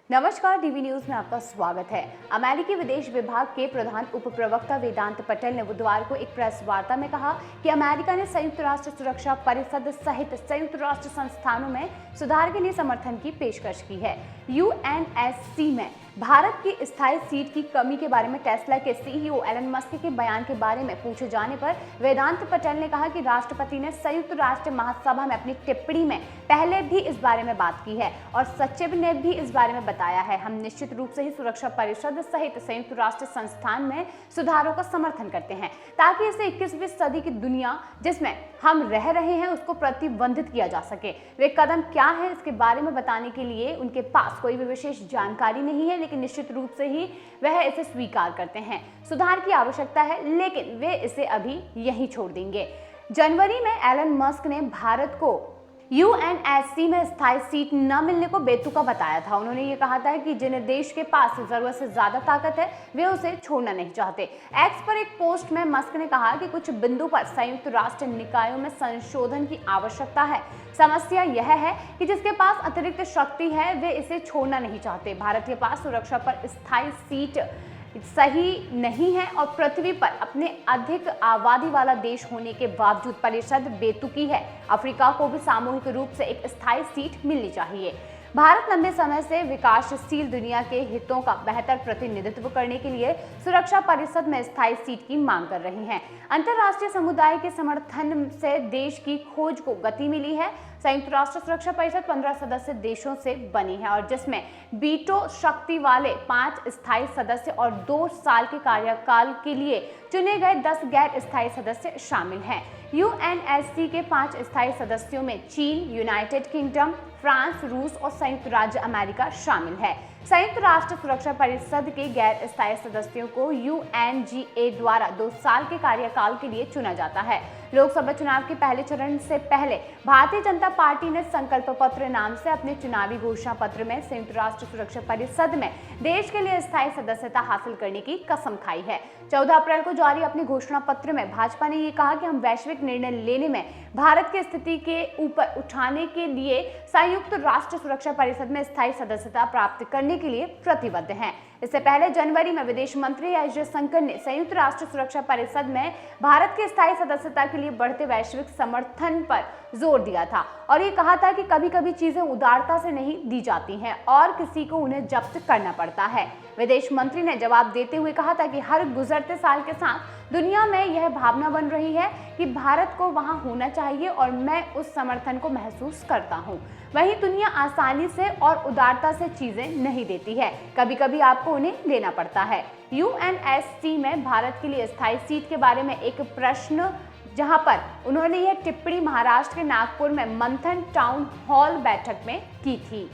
नमस्कार, DV news में आपका स्वागत है। अमेरिकी विदेश विभाग के प्रधान उप प्रवक्ता वेदांत पटेल ने बुधवार को एक प्रेस वार्ता में कहा कि अमेरिका ने संयुक्त राष्ट्र सुरक्षा परिषद सहित संयुक्त राष्ट्र संस्थानों में सुधार के लिए समर्थन की पेशकश की है। यूएनएससी में भारत की स्थायी सीट की कमी के बारे में टेस्ला के सीईओ एलन मस्क के बयान के बारे में पूछे जाने पर वेदांत पटेल ने कहा कि राष्ट्रपति ने संयुक्त राष्ट्र महासभा में अपनी टिप्पणी में पहले भी इस बारे में बात की है और सचिव ने भी इस बारे में बताया है। हम निश्चित रूप से ही सुरक्षा परिषद सहित संयुक्त राष्ट्र संस्थान में सुधारों का समर्थन करते हैं ताकि इसे 21वीं सदी की दुनिया जिसमें हम रह रहे हैं उसको प्रतिबंधित किया जा सके। वे कदम क्या है इसके बारे में बताने के लिए उनके पास कोई भी विशेष जानकारी नहीं है, लेकिन निश्चित रूप से ही वह इसे स्वीकार करते हैं। सुधार की आवश्यकता है, लेकिन वे इसे अभी यहीं छोड़ देंगे। जनवरी में एलन मस्क ने भारत को यूएनएससी में स्थायी सीट न मिलने को बेतुका बताया था। उन्होंने ये कहा था कि जिन देश के पास जरूरत से ज्यादा ताकत है वे उसे छोड़ना नहीं चाहते। एक्स पर एक पोस्ट में मस्क ने कहा कि कुछ बिंदु पर संयुक्त राष्ट्र निकायों में संशोधन की आवश्यकता है। समस्या यह है कि जिसके पास अतिरिक्त शक्ति है वे इसे छोड़ना नहीं चाहते। भारत के पास सुरक्षा पर स्थायी सीट सही नहीं है और पृथ्वी पर अपने अधिक आबादी वाला देश होने के बावजूद परिषद बेतुकी है। अफ्रीका को भी सामूहिक रूप से एक स्थायी सीट मिलनी चाहिए। भारत लंबे समय से विकासशील दुनिया के हितों का बेहतर प्रतिनिधित्व करने के लिए सुरक्षा परिषद में स्थायी सीट की मांग कर रही है। अंतर्राष्ट्रीय समुदाय के समर्थन से देश की खोज को गति मिली है। संयुक्त राष्ट्र सुरक्षा परिषद 15 सदस्य देशों से बनी है और जिसमें वीटो शक्ति वाले 5 स्थायी सदस्य और 2 साल के कार्यकाल के लिए चुने गए 10 गैर स्थायी सदस्य शामिल हैं। यूएनएससी के 5 स्थायी सदस्यों में चीन, यूनाइटेड किंगडम, फ्रांस, रूस और संयुक्त राज्य अमेरिका शामिल है। संयुक्त राष्ट्र सुरक्षा परिषद के गैर स्थायी सदस्यों को यूएनजीए द्वारा 2 साल के कार्यकाल के लिए चुना जाता है। लोकसभा चुनाव के पहले चरण से पहले भारतीय जनता पार्टी ने संकल्प पत्र नाम से अपने चुनावी घोषणा पत्र में संयुक्त राष्ट्र सुरक्षा परिषद में देश के लिए स्थायी सदस्यता हासिल करने की कसम खाई है। 14 अप्रैल को जारी अपने घोषणा पत्र में भाजपा ने ये कहा कि हम वैश्विक निर्णय लेने में भारत की स्थिति के ऊपर उठाने के लिए संयुक्त राष्ट्र सुरक्षा परिषद में स्थायी सदस्यता प्राप्त करने के लिए प्रतिबद्ध हैं। इससे पहले जनवरी में विदेश मंत्री एस जयशंकर ने संयुक्त राष्ट्र सुरक्षा परिषद में भारत की स्थायी सदस्यता के लिए बढ़ते वैश्विक समर्थन पर जोर दिया था और ये कहा था कि कभी-कभी चीजें उदारता से नहीं दी जाती हैं और किसी को उन्हें जब्त करना पड़ता है। विदेश मंत्री ने जवाब देते हुए कहा था कि हर गुजरते साल के साथ दुनिया में यह भावना बन रही है कि भारत को वहां होना चाहिए और मैं उस समर्थन को महसूस करता हूं। वहीं दुनिया आसानी से और उदारता से चीजें नहीं देती है, कभी-कभी आपको उन्हें देना पड़ता है। यूएनएससी में भारत के लिए स्थायी सीट के बारे में एक प्रश्न जहां पर उन्होंने यह टिप्पणी महाराष्ट्र के नागपुर में मंथन टाउन हॉल बैठक में की थी।